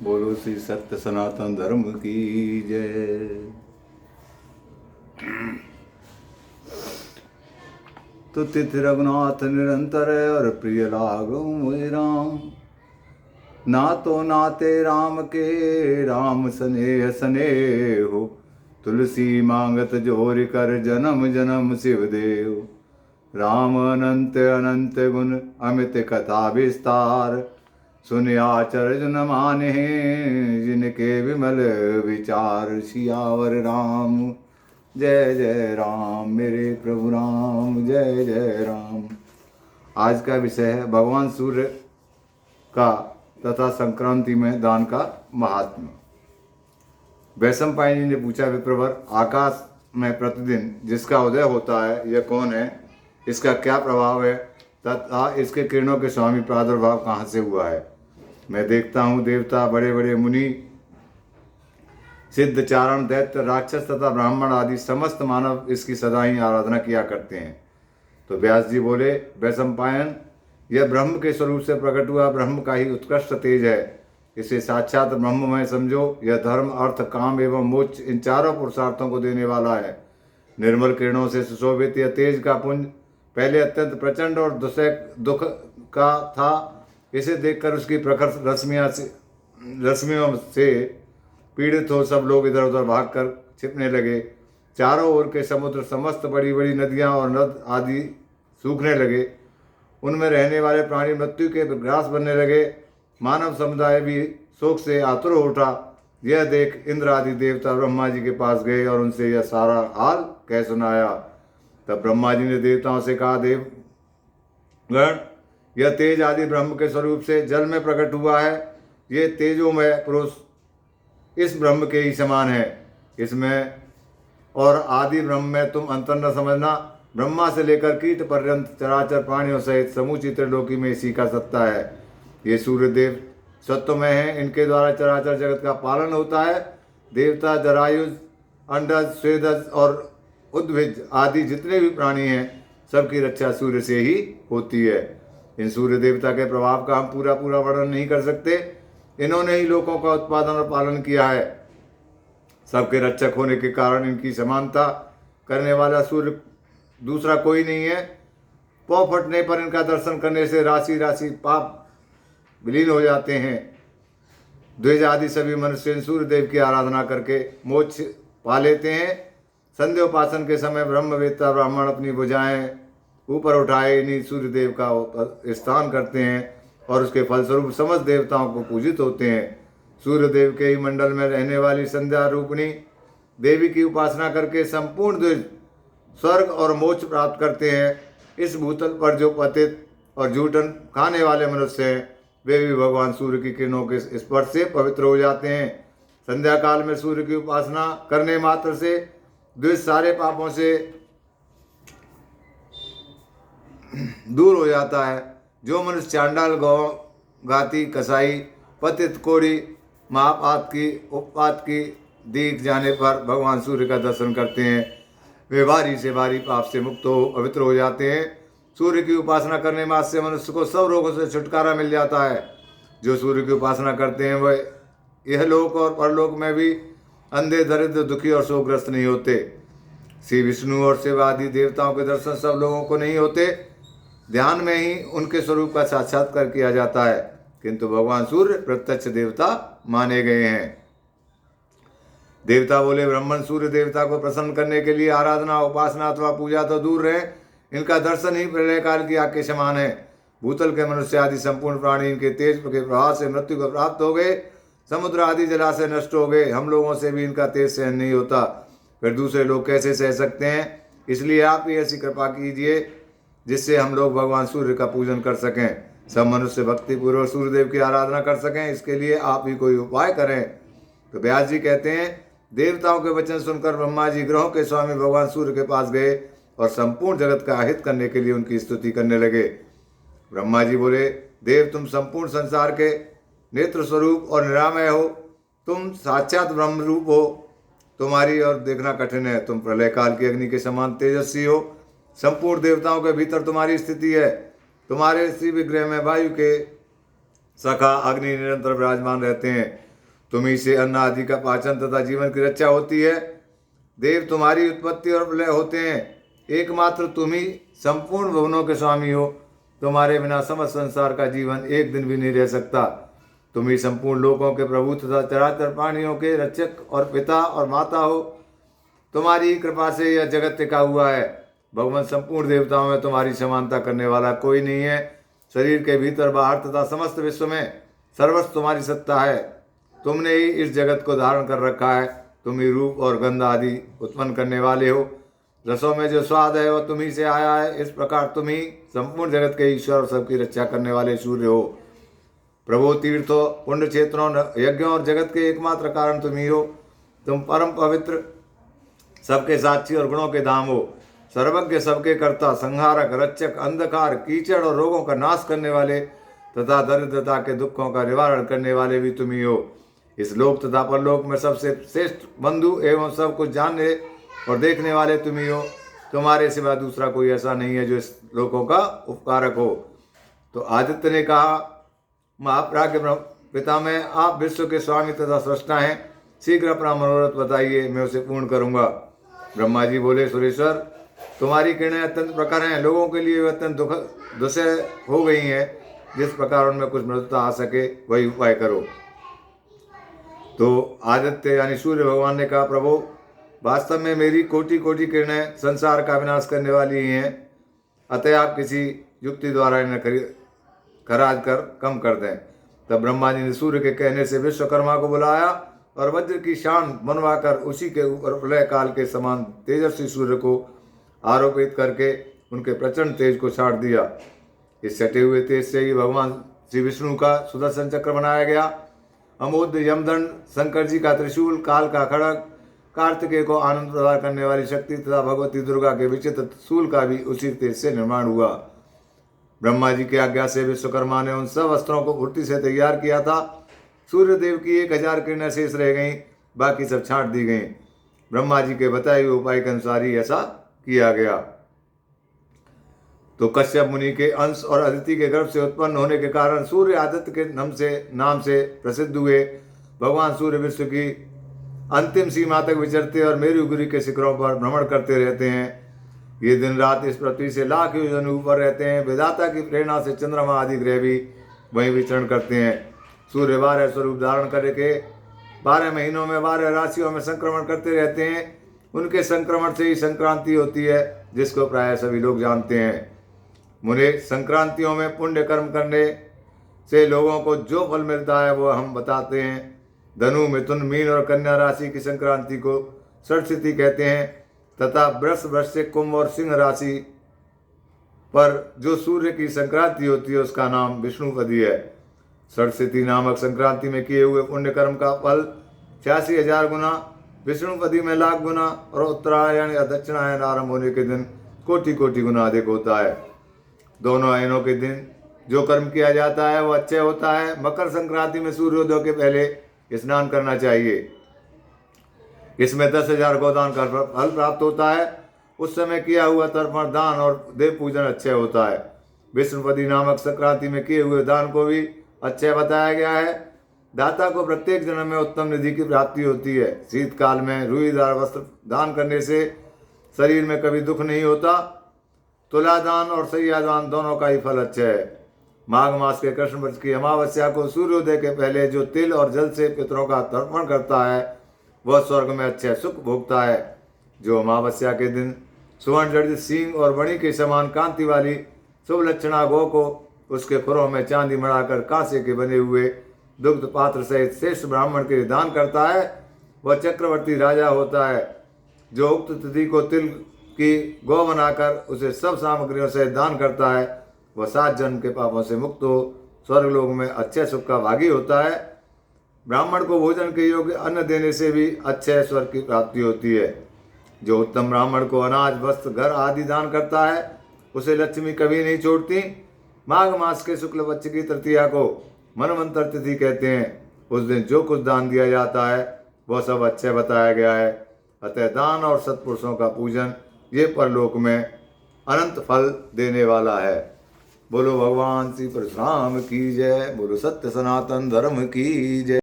बोलो श्री सत्य सनातन धर्म की जय। तो तिथि रघुनाथ निरंतर और प्रिय लागो मोहि राम। ना तो नाते राम के राम स्नेह स्नेहो। तुलसी मांगत जोरि कर जन्म जन्म शिव देव। राम अनंत अनंत गुण अमित कथा विस्तार। सुन आचर न माने जिनके विमल विचार। सियावर राम जय जय राम, मेरे प्रभु राम जय जय राम। आज का विषय है भगवान सूर्य का तथा संक्रांति में दान का महात्म्य। वैशंपायन जी ने पूछा, विप्रवर, आकाश में प्रतिदिन जिसका उदय होता है यह कौन है? इसका क्या प्रभाव है तथा इसके किरणों के स्वामी प्रादुर्भाव कहाँ से हुआ है? मैं देखता हूँ देवता, बड़े बड़े मुनि, सिद्ध, चारण, दैत्य, राक्षस तथा ब्राह्मण आदि समस्त मानव इसकी सदा ही आराधना किया करते हैं। तो व्यास जी बोले, वैशंपायन, यह ब्रह्म के स्वरूप से प्रकट हुआ ब्रह्म का ही उत्कृष्ट तेज है। इसे साक्षात ब्रह्ममय समझो। यह धर्म, अर्थ, काम एवं मोक्ष इन चारों पुरुषार्थों को देने वाला है। निर्मल किरणों से सुशोभित यह तेज का पुंज पहले अत्यंत प्रचंड और दुख का था। इसे देखकर उसकी प्रखर रश्मियों से पीड़ित हो सब लोग इधर उधर भागकर छिपने लगे। चारों ओर के समुद्र, समस्त बड़ी बड़ी नदियां और नद आदि सूखने लगे। उनमें रहने वाले प्राणी मृत्यु के ग्रास बनने लगे। मानव समुदाय भी शोक से आतुर हो उठा। यह देख इंद्र आदि देवता ब्रह्मा जी के पास गए और उनसे यह सारा हाल कह सुनाया। तब ब्रह्मा जी ने देवताओं से कहा, देवगण, यह तेज आदि ब्रह्म के स्वरूप से जल में प्रकट हुआ है। ये तेजोमय पुरुष इस ब्रह्म के ही समान है। इसमें और आदि ब्रह्म में तुम अंतर न समझना। ब्रह्मा से लेकर कीट पर्यंत चराचर प्राणियों सहित समूची त्रिलोकी में इसी का सत्ता है। ये सूर्यदेव सत्वमय हैं। इनके द्वारा चराचर जगत का पालन होता है। देवता, जरायुज, अंडज, स्वेदज और उद्भिज आदि जितने भी प्राणी हैं सबकी रक्षा सूर्य से ही होती है। इन सूर्य देवता के प्रभाव का हम पूरा वर्णन नहीं कर सकते। इन्होंने ही लोगों का उत्पादन और पालन किया है। सबके रक्षक होने के कारण इनकी समानता करने वाला सूर्य दूसरा कोई नहीं है। पौ फटने पर इनका दर्शन करने से राशि राशि पाप विलीन हो जाते हैं। द्विज आदि सभी मनुष्य सूर्यदेव की आराधना करके मोक्ष पा लेते हैं। संध्योपासन के समय ब्रह्मवेत्ता ब्राह्मण अपनी भुजाएं ऊपर उठाए इन्हीं सूर्यदेव का स्थान करते हैं और उसके फलस्वरूप समस्त देवताओं को पूजित होते हैं। सूर्यदेव के ही मंडल में रहने वाली संध्या रूपिणी देवी की उपासना करके संपूर्ण द्विज स्वर्ग और मोक्ष प्राप्त करते हैं। इस भूतल पर जो पतित और जूठन खाने वाले मनुष्य हैं वे भी भगवान सूर्य की किरणों के स्पर्श से पवित्र हो जाते हैं। संध्या काल में सूर्य की उपासना करने मात्र से द्विज सारे पापों से दूर हो जाता है। जो मनुष्य चांडाल, गौ घाती, कसाई, पतित, कोड़ी, महापात की, उपपात की दीख जाने पर भगवान सूर्य का दर्शन करते हैं वे भारी से भारी पाप से मुक्त हो पवित्र हो जाते हैं। सूर्य की उपासना करने मात्र से मनुष्य को सब रोगों से छुटकारा मिल जाता है। जो सूर्य की उपासना करते हैं वह यह लोक और परलोक में भी अंधे, दरिद्र, दुखी और शोकग्रस्त नहीं होते। श्री विष्णु और शिव आदि देवताओं के दर्शन सब लोगों को नहीं होते। ध्यान में ही उनके स्वरूप का साक्षात्कार किया जाता है, किंतु भगवान सूर्य प्रत्यक्ष देवता माने गए हैं। देवता बोले, ब्राह्मण सूर्य देवता को प्रसन्न करने के लिए आराधना, उपासना अथवा पूजा तो दूर रहे, इनका दर्शन ही प्रलय काल की आग के समान है। भूतल के मनुष्य आदि संपूर्ण प्राणी इनके तेज के प्रभाव से मृत्यु को प्राप्त हो गए। समुद्र आदि जलाशय नष्ट हो गए। हम लोगों से भी इनका तेज सहन नहीं होता, फिर दूसरे लोग कैसे सह सकते हैं? इसलिए आप ही ऐसी कृपा कीजिए जिससे हम लोग भगवान सूर्य का पूजन कर सकें, सब मनुष्य भक्तिपूर्वक सूर्यदेव की आराधना कर सकें। इसके लिए आप ही कोई उपाय करें। तो व्यास जी कहते हैं, देवताओं के वचन सुनकर ब्रह्मा जी ग्रहों के स्वामी भगवान सूर्य के पास गए और संपूर्ण जगत का हित करने के लिए उनकी स्तुति करने लगे। ब्रह्मा जी बोले, देव, तुम संपूर्ण संसार के नेत्र स्वरूप और निरामय हो। तुम साक्षात ब्रह्म रूप हो। तुम्हारी और देखना कठिन है। तुम प्रलय काल की अग्नि के समान तेजस्वी हो। संपूर्ण देवताओं के भीतर तुम्हारी स्थिति है। तुम्हारे श्री विग्रह में वायु के सखा अग्नि निरंतर विराजमान रहते हैं। तुम्ही से अन्न आदि का पाचन तथा जीवन की रक्षा होती है। देव तुम्हारी उत्पत्ति और प्रलय होते हैं। एकमात्र तुम ही संपूर्ण भुवनों के स्वामी हो। तुम्हारे बिना समस्त संसार का जीवन एक दिन भी नहीं रह सकता। तुम ही संपूर्ण लोकों के प्रभु तथा चराचर प्राणियों के रक्षक और पिता और माता हो। तुम्हारी कृपा से यह जगत टिका हुआ है। भगवान, संपूर्ण देवताओं में तुम्हारी समानता करने वाला कोई नहीं है। शरीर के भीतर बाहर तथा समस्त विश्व में सर्वस्व तुम्हारी सत्ता है। तुमने ही इस जगत को धारण कर रखा है। तुम ही रूप और गंध आदि उत्पन्न करने वाले हो। रसों में जो स्वाद है वह तुम्ही से आया है। इस प्रकार तुम ही संपूर्ण जगत के ईश्वर और सबकी रक्षा करने वाले सूर्य हो। प्रभु, तीर्थों, पुण्य क्षेत्रों, यज्ञों और जगत के एकमात्र कारण तुम ही हो। तुम परम पवित्र, सबके साक्षी और गुणों के धाम हो। सर्वज्ञ, सबके कर्ता, संहारक, रक्षक, अंधकार, कीचड़ और रोगों का नाश करने वाले तथा दरिद्रता के दुखों का निवारण करने वाले भी तुम ही हो। इस लोक तथा परलोक में सबसे श्रेष्ठ बंधु एवं सब कुछ जानने और देखने वाले तुम ही हो। तुम्हारे सिवा दूसरा कोई ऐसा नहीं है जो इस लोकों का उपकारक हो। तो आदित्य ने कहा, महाप्राज्ञ पिता में आप विश्व के स्वामी तथा सृष्टा हैं। शीघ्र अपना मनोरथ बताइए, मैं उसे पूर्ण करूंगा। ब्रह्मा जी बोले, सुरेश्वर, तुम्हारी किरणें अत्यंत प्रखर हैं। लोगों के लिए वे अत्यंत दुस्सह हो गई हैं। जिस प्रकार उनमें कुछ मृदुता आ सके वही उपाय करो। तो आदित्य यानी सूर्य भगवान ने कहा, प्रभु, वास्तव में मेरी कोटि कोटि किरणें संसार का विनाश करने वाली ही हैं। अतः आप किसी युक्ति द्वारा इन्हें खराज कर कम कर दें। तब ब्रह्मा जी ने सूर्य के कहने से विश्वकर्मा को बुलाया और वज्र की शान बनवाकर उसी के ऊपर प्रलय काल के समान तेजस्वी सूर्य को आरोपित करके उनके प्रचंड तेज को छाट दिया। इस छटे हुए तेज से ही भगवान श्री विष्णु का सुदर्शन चक्र बनाया गया। अमोद यमदंड, शंकर जी का त्रिशूल, काल का खड़ग, कार्तिकेय को आनंद प्रदान करने वाली शक्ति तथा भगवती दुर्गा के विचित्र त्रिशूल का भी उसी तेज से निर्माण हुआ। ब्रह्मा जी की आज्ञा से विश्वकर्मा ने उन सब वस्त्रों को फुर्ती से तैयार किया था। सूर्यदेव की 1000 किरणें शेष रह गईं, बाकी सब छांट दी गईं। ब्रह्मा जी के बताए हुए उपाय के अनुसार ही ऐसा किया गया। तो कश्यप मुनि के अंश और अदिति के गर्भ से उत्पन्न होने के कारण सूर्य आदित्य के नाम से प्रसिद्ध हुए। भगवान सूर्य विश्व की अंतिम सीमा तक विचरते और मेरुगिरी के शिखरों पर भ्रमण करते रहते हैं। ये दिन रात इस पृथ्वी से लाख योजन ऊपर रहते हैं। विधाता की प्रेरणा से चंद्रमा आदि ग्रह भी वहीं विचरण करते हैं। सूर्य 12 स्वरूप धारण करके 12 महीनों में 12 राशियों में संक्रमण करते रहते हैं। उनके संक्रमण से ही संक्रांति होती है, जिसको प्राय सभी लोग जानते हैं। मुने, संक्रांतियों में पुण्य कर्म करने से लोगों को जो फल मिलता है वो हम बताते हैं। धनु, मिथुन, मीन और कन्या राशि की संक्रांति को षष्ठी कहते हैं तथा वृष, वृश्चिक, कुंभ और सिंह राशि पर जो सूर्य की संक्रांति होती है उसका नाम विष्णुपदी है। षष्ठी नामक संक्रांति में किए हुए पुण्य कर्म का फल 86,000 गुना, विष्णुपदी में लाख गुना और उत्तरायण या दक्षिणायन आरंभ होने के दिन कोटि कोटि गुना अधिक होता है। दोनों अयनों के दिन जो कर्म किया जाता है वो अच्छे होता है। मकर संक्रांति में सूर्योदय के पहले स्नान करना चाहिए। इसमें 10,000 गोदान का फल प्राप्त होता है। उस समय किया हुआ तर्पण, दान और देव पूजन अच्छे होता है। विष्णुपदी नामक संक्रांति में किए हुए दान को भी अच्छे बताया गया है। दाता को प्रत्येक जन्म में उत्तम निधि की प्राप्ति होती है। शीतकाल में रुईदार वस्त्र दान करने से शरीर में कभी दुख नहीं होता। तुला दान और सैया दान दोनों का ही फल अच्छा है। माघ मास के कृष्ण पक्ष की अमावस्या को सूर्योदय के पहले जो तिल और जल से पितरों का तर्पण करता है वह स्वर्ग में अच्छे सुख भोगता है। जो अमावस्या के दिन सुवर्ण जड़ित सींग और मणि के समान कांति वाली शुभ लक्षणा गौ को उसके खुरों में चांदी मढ़ाकर कांसे के बने हुए दुग्ध पात्र सहित श्रेष्ठ ब्राह्मण के लिए दान करता है वह चक्रवर्ती राजा होता है। जो उक्त तिथि को तिल की गौ बनाकर उसे सब सामग्रियों से दान करता है वह 7 जन्म के पापों से मुक्त हो स्वर्गलोक में अच्छे सुख का भागी होता है। ब्राह्मण को भोजन के योग्य अन्न देने से भी अच्छे स्वर्ग की प्राप्ति होती है। जो उत्तम ब्राह्मण को अनाज, वस्त्र, घर आदि दान करता है उसे लक्ष्मी कभी नहीं छोड़ती। माघ मास के शुक्ल पक्ष की तृतीया को मनवंतर तिथि कहते हैं। उस दिन जो कुछ दान दिया जाता है वह सब अच्छे बताया गया है। अतः दान और सत्पुरुषों का पूजन ये परलोक में अनंत फल देने वाला है। बोलो भगवान श्री परशुराम की जय। बोलो सत्य सनातन धर्म की जय।